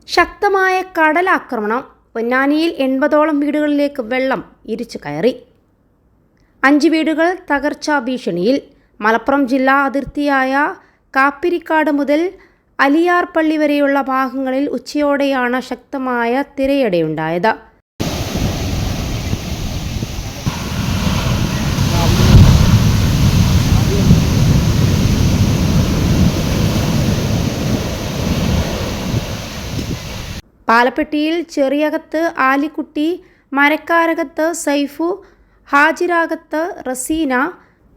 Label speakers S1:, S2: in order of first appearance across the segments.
S1: ശക്തമായ കടലാക്രമണം. പൊന്നാനിയിൽ 80ഓളം വീടുകളിലേക്ക് വെള്ളം ഇരിച്ചു കയറി. 5 വീടുകൾ തകർച്ചാ ഭീഷണിയിൽ. മലപ്പുറം ജില്ലാ അതിർത്തിയായ കാപ്പിരിക്കാട് മുതൽ അലിയാർ പള്ളി വരെയുള്ള ഭാഗങ്ങളിൽ ഉച്ചയോടെയാണ് ശക്തമായ തിരയടയുണ്ടായത്. പാലപ്പെട്ടിയിൽ ചെറിയകത്ത് ആലിക്കുട്ടി, മരക്കാരകത്ത് സൈഫു, ഹാജിരാകത്ത് റസീന,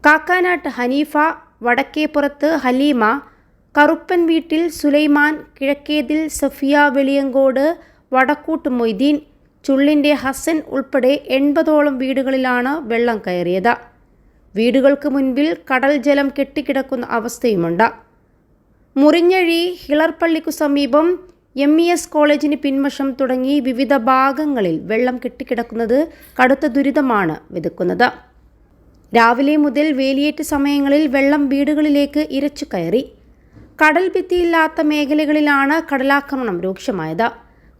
S1: കാക്കാനാട്ട് ഹനീഫ, വടക്കേപ്പുറത്ത് ഹലീമ, കറുപ്പൻ വീട്ടിൽ സുലൈമാൻ, കിഴക്കേതിൽ സഫിയ, വെളിയങ്കോട് വടക്കൂട്ട് മൊയ്തീൻ, ചുള്ളിൻ്റെ ഹസൻ ഉൾപ്പെടെ 80ഓളം വീടുകളിലാണ് വെള്ളം കയറിയത്. വീടുകൾക്ക് മുൻപിൽ കടൽ ജലം കെട്ടിക്കിടക്കുന്ന അവസ്ഥയുമുണ്ട്. മുറിഞ്ഞഴി ഹിളർപ്പള്ളിക്കു സമീപം MES കോളേജിന് പിൻവശം തുടങ്ങി വിവിധ ഭാഗങ്ങളിൽ വെള്ളം കെട്ടിക്കിടക്കുന്നത് കടുത്ത ദുരിതമാണ് വിതക്കുന്നത്. രാവിലെ മുതൽ വേലിയേറ്റ സമയങ്ങളിൽ വെള്ളം വീടുകളിലേക്ക് ഇരച്ചു കയറി. കടൽ ഭിത്തിയില്ലാത്ത മേഖലകളിലാണ് കടലാക്രമണം രൂക്ഷമായത്.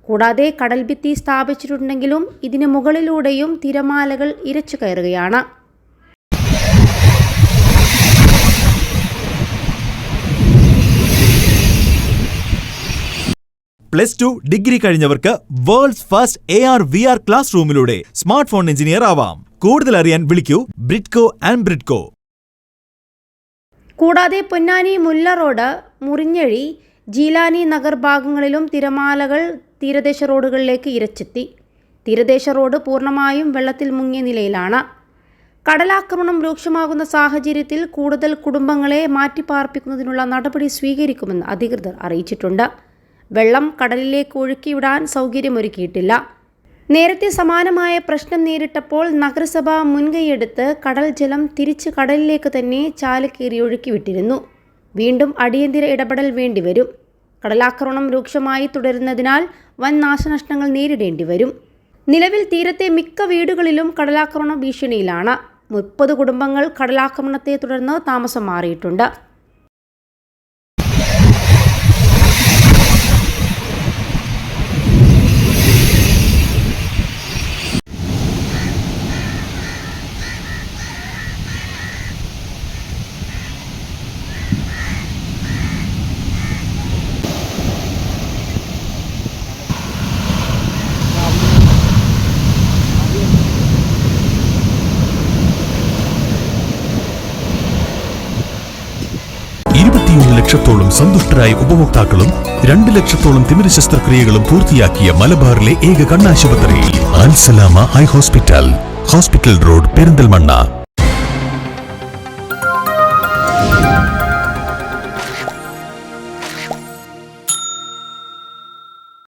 S1: കൂടാതെ കടൽ ഭിത്തി സ്ഥാപിച്ചിട്ടുണ്ടെങ്കിലും ഇതിന് മുകളിലൂടെയും തിരമാലകൾ ഇരച്ചു കയറുകയാണ്.
S2: +2 ഡിഗ്രി കഴിഞ്ഞവർക്ക് വേൾഡ്സ് ഫസ്റ്റ് AR/VR ക്ലാസ് റൂമിലൂടെ സ്മാർട്ട് ഫോൺ എഞ്ചിനീയർ ആവാം. കൂടുതൽ അറിയാൻ വിളിക്കൂ ബ്രിഡ്കോ ആൻഡ് ബ്രിഡ്കോ.
S1: കൂടാതെ പൊന്നാനി മുല്ല റോഡ്, മുറിഞ്ഞഴി, ജീലാനി നഗർ ഭാഗങ്ങളിലും തിരമാലകൾ തീരദേശ റോഡുകളിലേക്ക് ഇരച്ചെത്തി. തീരദേശ റോഡ് പൂർണ്ണമായും വെള്ളത്തിൽ മുങ്ങിയ നിലയിലാണ്. കടലാക്രമണം രൂക്ഷമാകുന്ന സാഹചര്യത്തിൽ കൂടുതൽ കുടുംബങ്ങളെ മാറ്റിപ്പാർപ്പിക്കുന്നതിനുള്ള നടപടി സ്വീകരിക്കുമെന്ന് അധികൃതർ അറിയിച്ചിട്ടുണ്ട്. വെള്ളം കടലിലേക്ക് ഒഴുക്കിവിടാൻ സൗകര്യമൊരുക്കിയിട്ടില്ല. നേരത്തെ സമാനമായ പ്രശ്നം നേരിട്ടപ്പോൾ നഗരസഭ മുൻകൈയെടുത്ത് കടൽ ജലം തിരിച്ച് കടലിലേക്ക് തന്നെ ചാലുകീറി ഒഴുക്കിവിട്ടിരുന്നു. വീണ്ടും അടിയന്തര ഇടപെടൽ വേണ്ടിവരും. കടലാക്രമണം രൂക്ഷമായി തുടരുന്നതിനാൽ വൻ നാശനഷ്ടങ്ങൾ നേരിടേണ്ടി വരും. നിലവിൽ തീരത്തെ മിക്ക വീടുകളിലും കടലാക്രമണ ഭീഷണിയിലാണ്. 30 കുടുംബങ്ങൾ കടലാക്രമണത്തെ തുടർന്ന് താമസം മാറിയിട്ടുണ്ട്.
S3: ലക്ഷത്തോളം സന്തുഷ്ടരായ ഉപഭോക്താക്കളും 2 ലക്ഷത്തോളം തിമിര ശസ്ത്രക്രിയകളും പൂർത്തിയാക്കിയ മലബാറിലെ ഏക കണ്ണാശുപത്രി Al Salama high hospital, hospital road, Perinthalmanna.